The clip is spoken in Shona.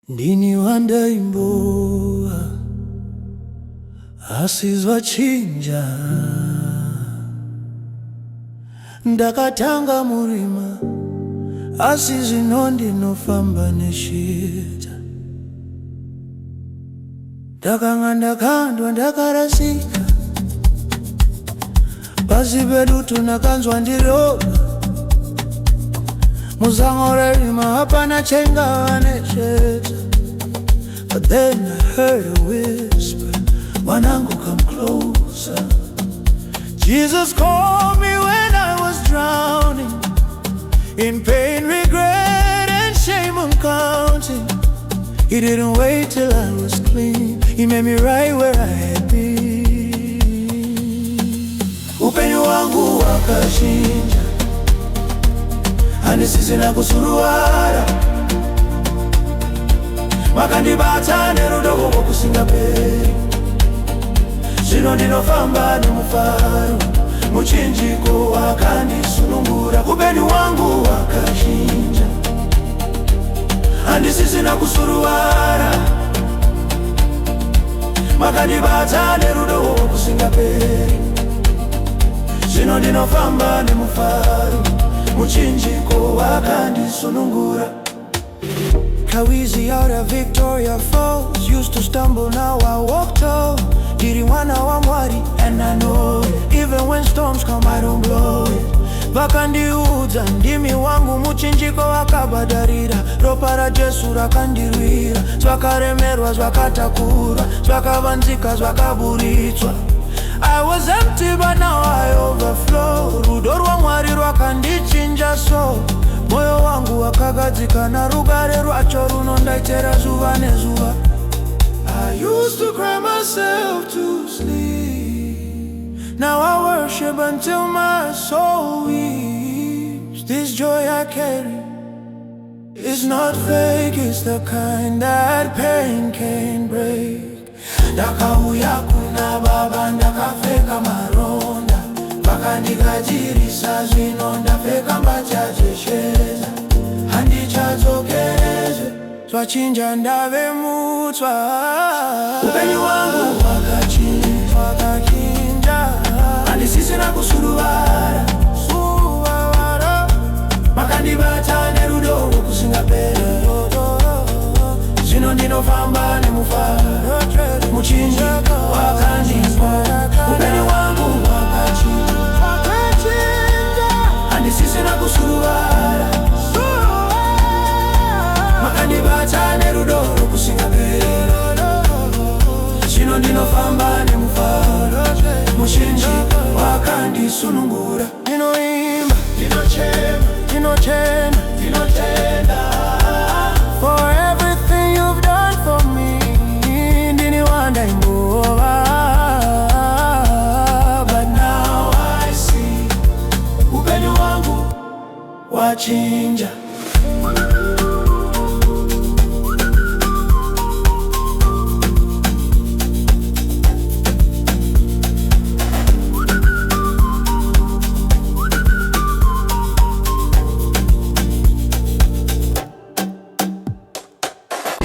Ndini wandaimboa asizwa chinja ndakatanga murima asizvino ndinofamba neshita ndakanga ndakandwa ndakarasika pasi pedutu nakanzwa ndiroga muzango rerima hapana chenga necheta. But then I heard a whisper, Wanangu, come closer. Jesus called me when I was drowning, in pain, regret, and shame I'm counting. He didn't wait till I was clean, He made me right where I had been. Upenyu wangu wakashinja, andisisina kusuruwara, makandibata nerudo kusinga peri. Zvino ndinofamba nemufaro, muchinjiko wakandisunungura. Upenyu wangu wakashinja, andisisina kusuruwara, makandibata nerudo kusinga peri. Zvino ndinofamba nemufaro, muchinjiko wakandisunungura. Kawizi out of Victoria Falls, used to stumble, now I walk tall. Ndiri mwana wa Mwari and I know it. Even when storms come I don't blow it. Vakandiudza ndimi wangu muchinjiko wakabadarira. Ropa ra Jesu rakandirwira. Zvakaremerwa zvakatakura, zvakavanzika zvakaburitswa. I was empty but now I overflow. Rudo rwa Mwari rwakandichinja so. Moyo wangu wakagadzikana, rugare rwacho runondaitera zuva nezuva. I used to cry myself to sleep, now I worship until my soul weeps. This joy I carry is not fake, it's the kind that pain can't break. Ndakauya kuna Baba ndakapfeka maronda, vakandikadzirisa zvino ndapfeka mbachachesheza. Handichadzokerezve zvachinja ndave mutsva. Upenyu wangu wakachinja, handisisina kusuruwara, makandibata nerudo kusingaperi. Zvino ndinofamba nemufaro, muchinjiko wakandipa. Upenyu wangu wakachinja, handisisina kusuruwara, makandibata nerudo kusingaperi. Zvino ndinofamba nemufaro, muchinjiko wakandisunungura. Ndinoimba, ndinochema, ndinochema, ndinotenda for everything you've done for me. Ndini wandaimboa, but now I see upenyu wangu wachinja.